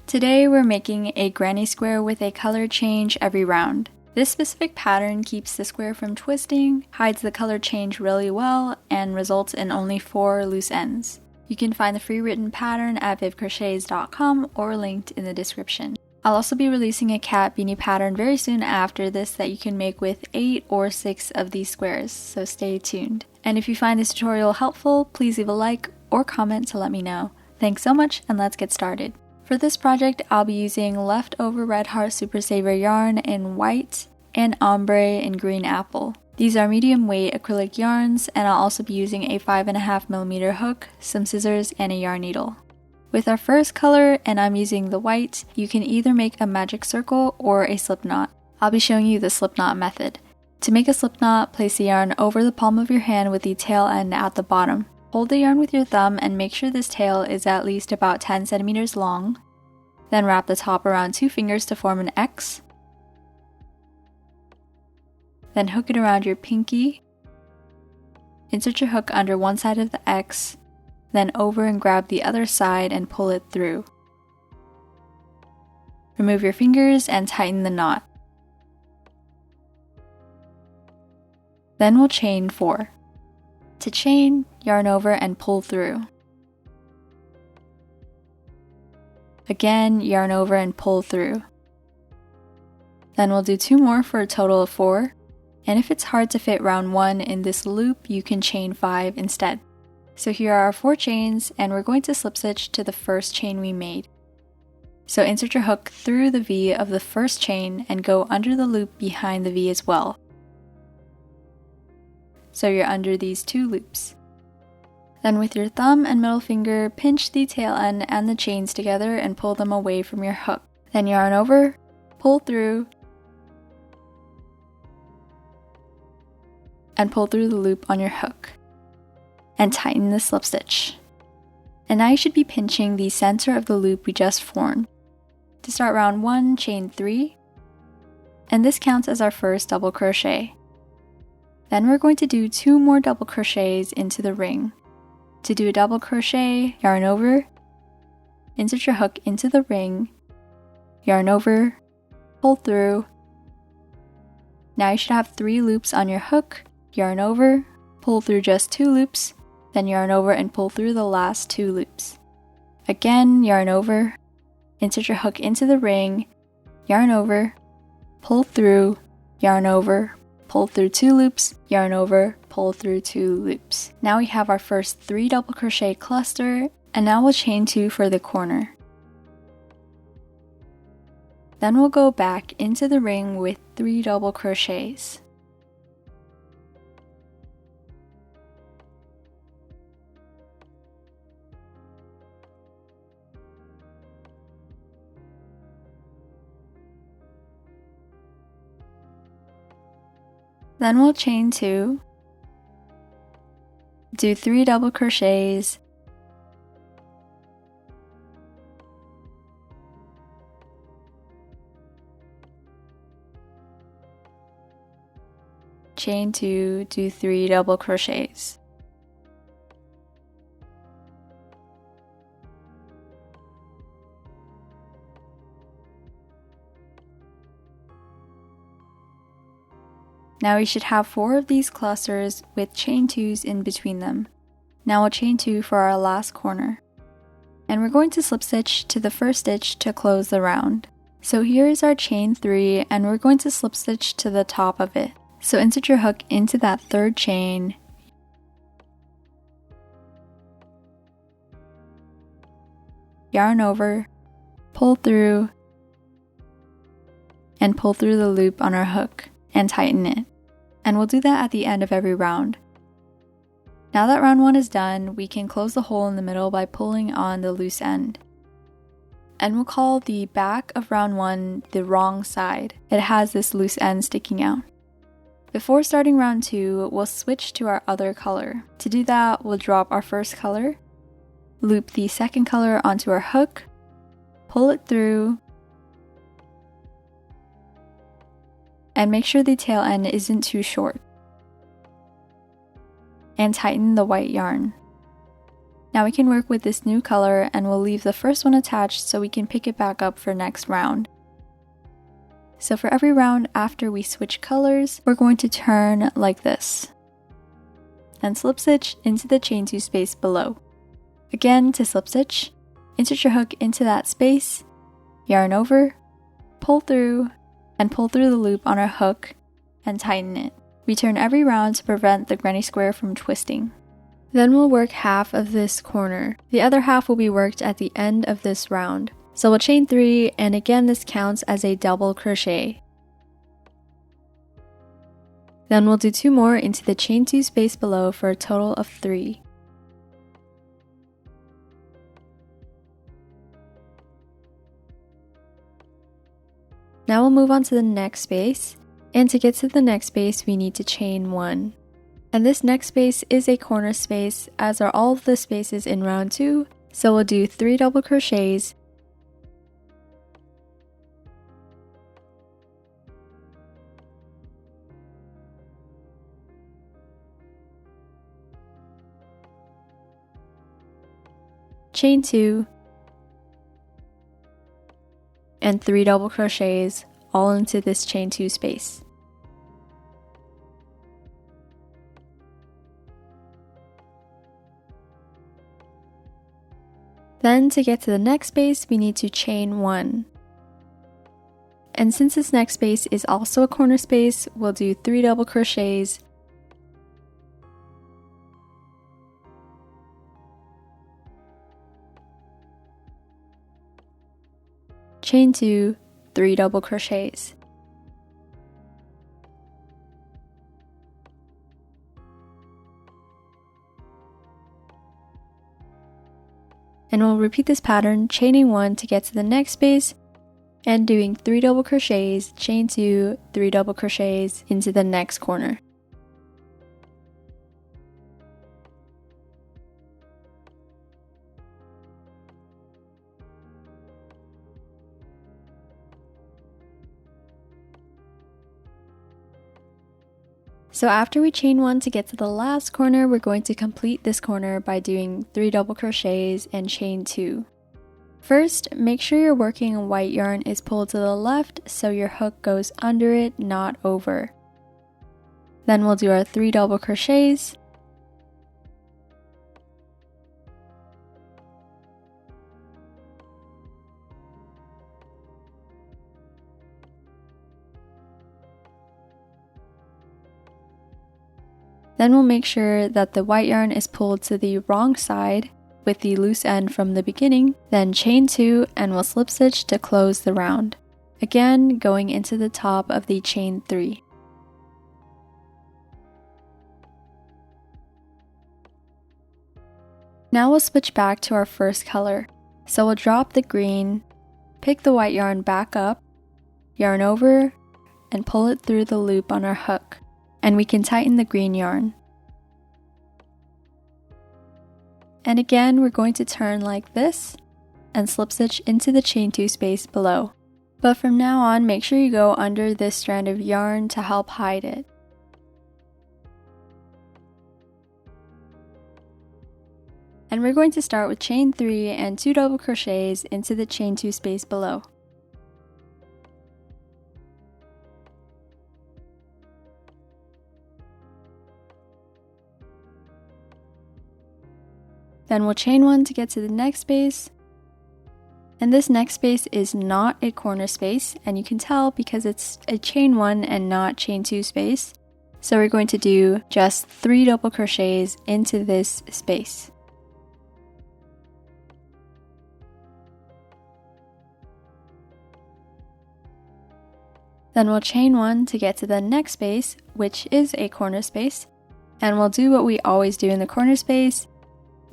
Today we're making a granny square with a color change every round. This specific pattern keeps the square from twisting, hides the color change really well, and results in only 4 loose ends. You can find the free written pattern at vivcrochets.com or linked in the description. I'll also be releasing a cat beanie pattern very soon after this that you can make with 8 or 6 of these squares, so stay tuned. And if you find this tutorial helpful, please leave a like or comment to let me know. Thanks so much, and let's get started. For this project, I'll be using leftover Red Heart Super Saver yarn in white and ombre in green apple. These are medium weight acrylic yarns, and I'll also be using a 5.5mm hook, some scissors, and a yarn needle. With our first color, and I'm using the white, you can either make a magic circle or a slip knot. I'll be showing you the slip knot method. To make a slip knot, place the yarn over the palm of your hand with the tail end at the bottom. Hold the yarn with your thumb and make sure this tail is at least about 10 centimeters long. Then wrap the top around 2 fingers to form an X. Then hook it around your pinky. Insert your hook under one side of the X, then over and grab the other side and pull it through. Remove your fingers and tighten the knot. Then we'll chain 4. To chain, yarn over and pull through. Again, yarn over and pull through. Then we'll do 2 more for a total of 4. And if it's hard to fit round 1 in this loop, you can chain 5 instead. So here are our 4 chains, and we're going to slip stitch to the first chain we made. So insert your hook through the V of the first chain and go under the loop behind the V as well. So you're under these 2 loops. Then with your thumb and middle finger, pinch the tail end and the chains together and pull them away from your hook. Then yarn over, pull through, and pull through the loop on your hook. And tighten the slip stitch. And now you should be pinching the center of the loop we just formed. To start round 1, chain 3, and this counts as our first double crochet. Then we're going to do 2 more double crochets into the ring. To do a double crochet, yarn over, insert your hook into the ring, yarn over, pull through. Now you should have 3 loops on your hook, yarn over, pull through just 2 loops, then yarn over and pull through the last 2 loops. Again, yarn over, insert your hook into the ring, yarn over, pull through, yarn over, pull through 2 loops, yarn over, pull through 2 loops. Now we have our first 3 double crochet cluster, and now we'll chain 2 for the corner. Then we'll go back into the ring with 3 double crochets. Then we'll chain 2, do 3 double crochets, chain 2, do 3 double crochets. Now we should have 4 of these clusters with chain 2s in between them. Now we'll chain 2 for our last corner. And we're going to slip stitch to the first stitch to close the round. So here is our chain 3, and we're going to slip stitch to the top of it. So insert your hook into that 3rd chain, yarn over, pull through, and pull through the loop on our hook and tighten it. And we'll do that at the end of every round. Now that round 1 is done, we can close the hole in the middle by pulling on the loose end. And we'll call the back of round 1 the wrong side. It has this loose end sticking out. Before starting round 2, we'll switch to our other color. To do that, we'll drop our first color, loop the second color onto our hook, pull it through, and make sure the tail end isn't too short. And tighten the white yarn. Now we can work with this new color and we'll leave the first one attached so we can pick it back up for next round. So for every round after we switch colors, we're going to turn like this and slip stitch into the chain 2 space below. Again, to slip stitch, insert your hook into that space, yarn over, pull through, and pull through the loop on our hook and tighten it. We turn every round to prevent the granny square from twisting. Then we'll work half of this corner. The other half will be worked at the end of this round. So we'll chain 3, and again this counts as a double crochet. Then we'll do 2 more into the chain 2 space below for a total of 3. Now we'll move on to the next space, and to get to the next space we need to chain 1. And this next space is a corner space, as are all of the spaces in round 2, so we'll do 3 double crochets, chain 2, and 3 double crochets all into this chain 2 space. Then to get to the next space, we need to chain 1. And since this next space is also a corner space, we'll do 3 double crochets, chain 2, 3 double crochets. And we'll repeat this pattern, chaining 1 to get to the next space, and doing 3 double crochets, chain 2, 3 double crochets into the next corner. So after we chain 1 to get to the last corner, we're going to complete this corner by doing 3 double crochets and chain 2. First, make sure your working white yarn is pulled to the left so your hook goes under it, not over. Then we'll do our 3 double crochets, then we'll make sure that the white yarn is pulled to the wrong side with the loose end from the beginning, then chain 2 and we'll slip stitch to close the round. Again, going into the top of the chain 3. Now we'll switch back to our first color. So we'll drop the green, pick the white yarn back up, yarn over, and pull it through the loop on our hook. And we can tighten the green yarn. And again, we're going to turn like this and slip stitch into the chain 2 space below. But from now on, make sure you go under this strand of yarn to help hide it. And we're going to start with chain 3 and 2 double crochets into the chain 2 space below. Then we'll chain 1 to get to the next space. And this next space is not a corner space, and you can tell because it's a chain 1 and not chain 2 space. So we're going to do just 3 double crochets into this space. Then we'll chain 1 to get to the next space, which is a corner space. And we'll do what we always do in the corner space.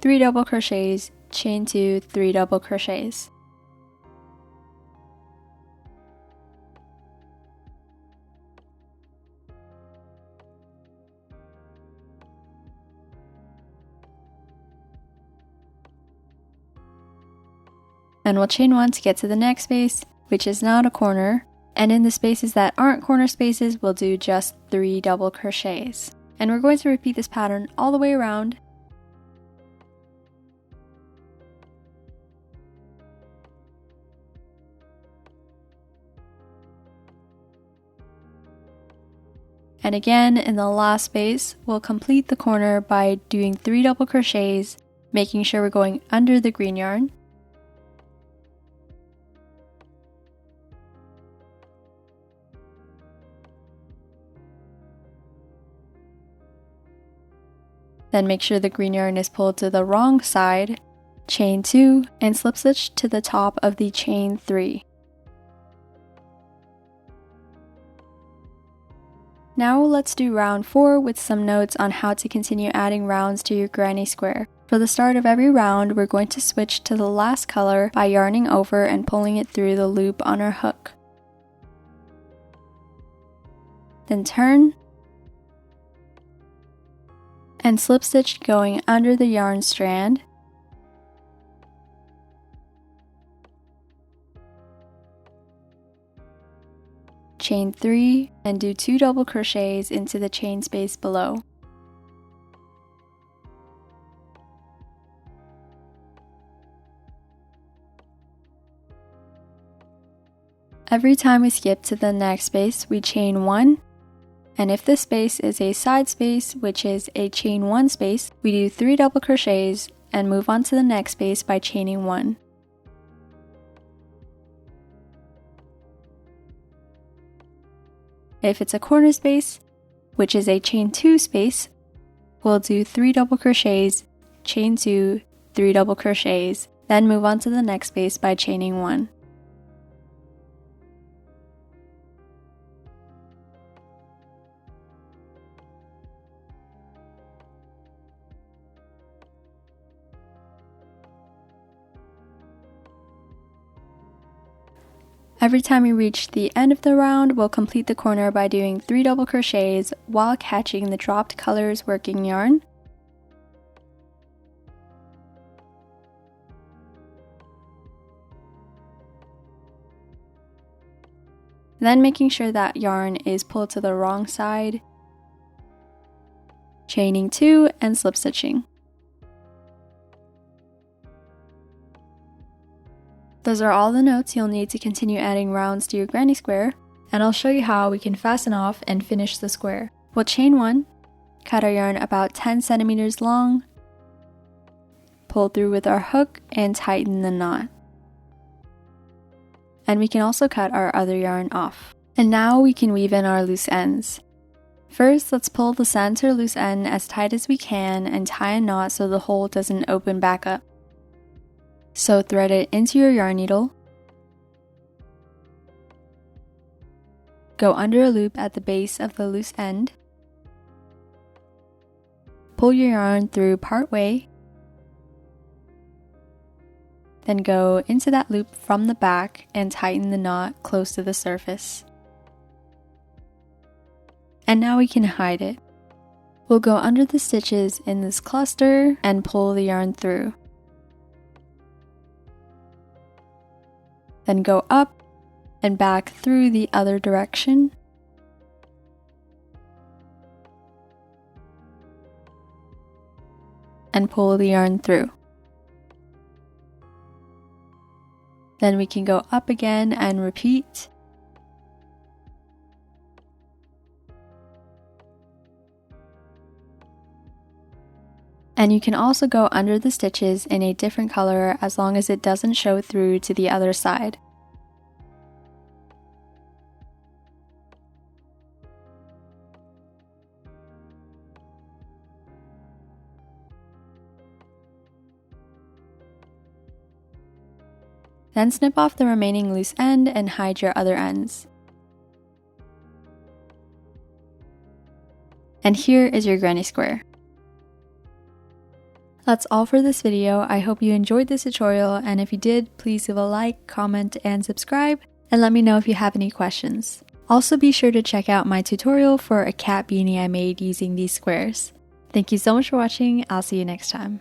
3 double crochets, chain 2, 3 double crochets. And we'll chain 1 to get to the next space, which is not a corner. And in the spaces that aren't corner spaces, we'll do just 3 double crochets. And we're going to repeat this pattern all the way around. And again, in the last space, we'll complete the corner by doing 3 double crochets, making sure we're going under the green yarn. Then make sure the green yarn is pulled to the wrong side, chain 2, and slip stitch to the top of the chain 3. Now let's do round 4 with some notes on how to continue adding rounds to your granny square. For the start of every round, we're going to switch to the last color by yarning over and pulling it through the loop on our hook. Then turn and slip stitch going under the yarn strand. Chain 3 and do 2 double crochets into the chain space below. Every time we skip to the next space, we chain 1. And if this space is a side space, which is a chain 1 space, we do 3 double crochets and move on to the next space by chaining 1. If it's a corner space, which is a chain 2 space, we'll do 3 double crochets, chain 2, 3 double crochets, then move on to the next space by chaining 1. Every time we reach the end of the round, we'll complete the corner by doing 3 double crochets while catching the dropped colors working yarn. Then making sure that yarn is pulled to the wrong side, chaining 2 and slip stitching. Those are all the notes you'll need to continue adding rounds to your granny square, and I'll show you how we can fasten off and finish the square. We'll chain 1, cut our yarn about 10 centimeters long, pull through with our hook, and tighten the knot. And we can also cut our other yarn off. And now we can weave in our loose ends. First, let's pull the center loose end as tight as we can and tie a knot so the hole doesn't open back up. So thread it into your yarn needle, go under a loop at the base of the loose end, pull your yarn through part way, then go into that loop from the back and tighten the knot close to the surface. And now we can hide it. We'll go under the stitches in this cluster and pull the yarn through. Then go up and back through the other direction. And pull the yarn through. Then we can go up again and repeat. And you can also go under the stitches in a different color as long as it doesn't show through to the other side. Then snip off the remaining loose end and hide your other ends. And here is your granny square. That's all for this video. I hope you enjoyed this tutorial, and if you did, please leave a like, comment, and subscribe, and let me know if you have any questions. Also be sure to check out my tutorial for a cat beanie I made using these squares. Thank you so much for watching. I'll see you next time.